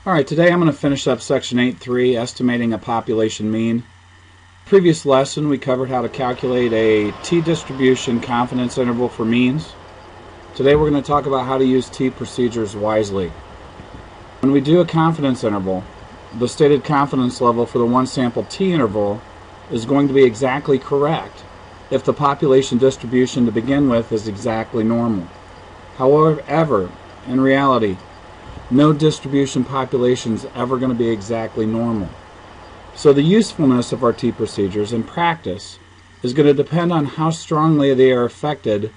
Alright, today I'm going to finish up section 8.3, estimating a population mean. Previous lesson we covered how to calculate a t-distribution confidence interval for means. Today we're going to talk about how to use t-procedures wisely. When we do a confidence interval, the stated confidence level for the one sample t-interval is going to be exactly correct if the population distribution to begin with is exactly normal. However, in reality, no distribution population is ever going to be exactly normal. So the usefulness of our t-procedures in practice is going to depend on how strongly they are affected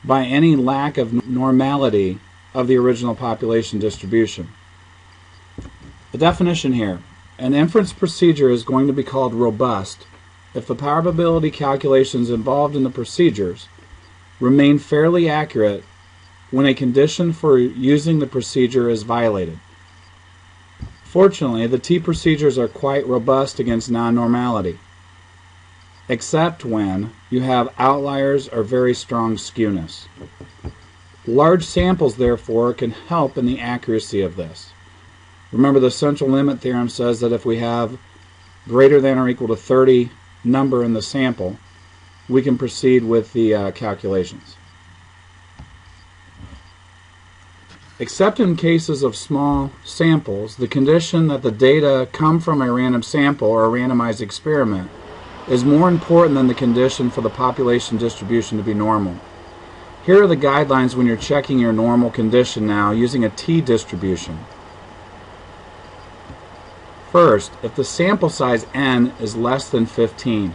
by any lack of normality of the original population distribution. The definition here: an inference procedure is going to be called robust if the probability calculations involved in the procedures remain fairly accurate when a condition for using the procedure is violated. Fortunately, the t-procedures are quite robust against non-normality, except when you have outliers or very strong skewness. Large samples, therefore, can help in the accuracy of this. Remember, the central limit theorem says that if we have greater than or equal to 30 number in the sample, we can proceed with the calculations. Except in cases of small samples, the condition that the data come from a random sample or a randomized experiment is more important than the condition for the population distribution to be normal. Here are the guidelines when you're checking your normal condition now using a t-distribution. First, if the sample size n is less than 15,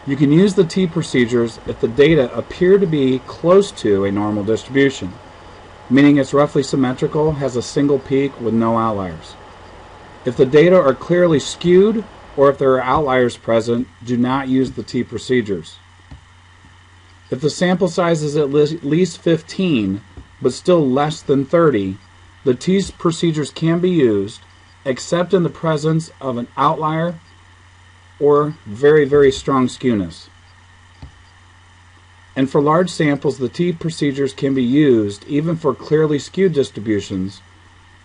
you can use the t-procedures if the data appear to be close to a normal distribution, meaning it's roughly symmetrical, has a single peak with no outliers. If the data are clearly skewed, or if there are outliers present, do not use the t-procedures. If the sample size is at least 15, but still less than 30, the t-procedures can be used, except in the presence of an outlier or very, very strong skewness. And for large samples, the t-procedures can be used even for clearly skewed distributions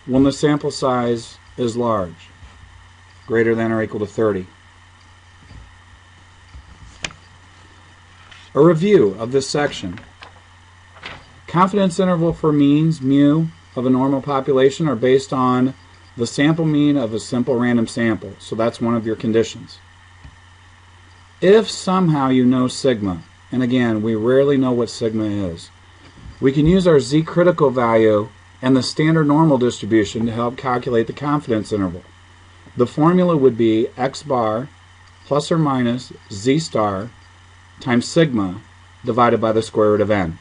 when the sample size is large, greater than or equal to 30. A review of this section. Confidence interval for means, mu, of a normal population are based on the sample mean of a simple random sample. So that's one of your conditions. If somehow you know sigma, and again, we rarely know what sigma is, we can use our z-critical value and the standard normal distribution to help calculate the confidence interval. The formula would be x bar plus or minus z star times sigma divided by the square root of n.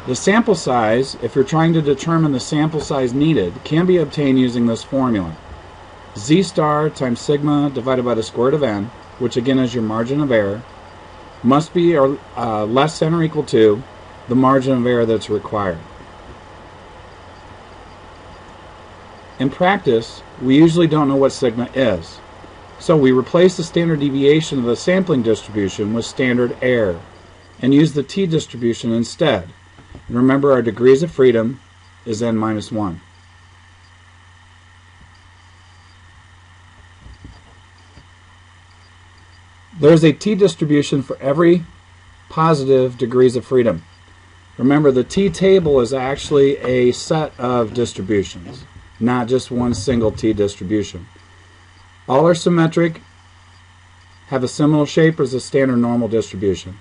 The sample size, if you're trying to determine the sample size needed, can be obtained using this formula. Z star times sigma divided by the square root of n, which again is your margin of error, must be less than or equal to the margin of error that's required. In practice, we usually don't know what sigma is, so we replace the standard deviation of the sampling distribution with standard error and use the t-distribution instead. And remember, our degrees of freedom is n minus 1. There is a t-distribution for every positive degrees of freedom. Remember, the t-table is actually a set of distributions, not just one single t-distribution. All are symmetric, have a similar shape as the standard normal distribution.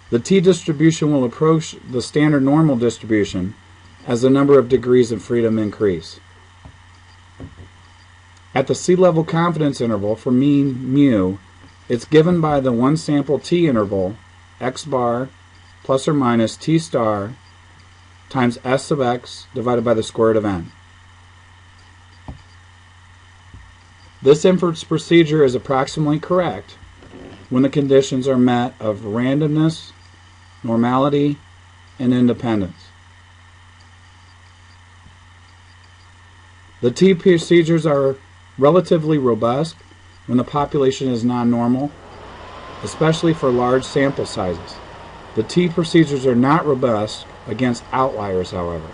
The t-distribution will approach the standard normal distribution as the number of degrees of freedom increase. At the sea-level confidence interval for mean mu, it's given by the one sample t interval x bar plus or minus t star times s sub x divided by the square root of n. This inference procedure is approximately correct when the conditions are met of randomness, normality, and independence. The t-procedures are relatively robust when the population is non-normal, especially for large sample sizes. The t-procedures are not robust against outliers, however.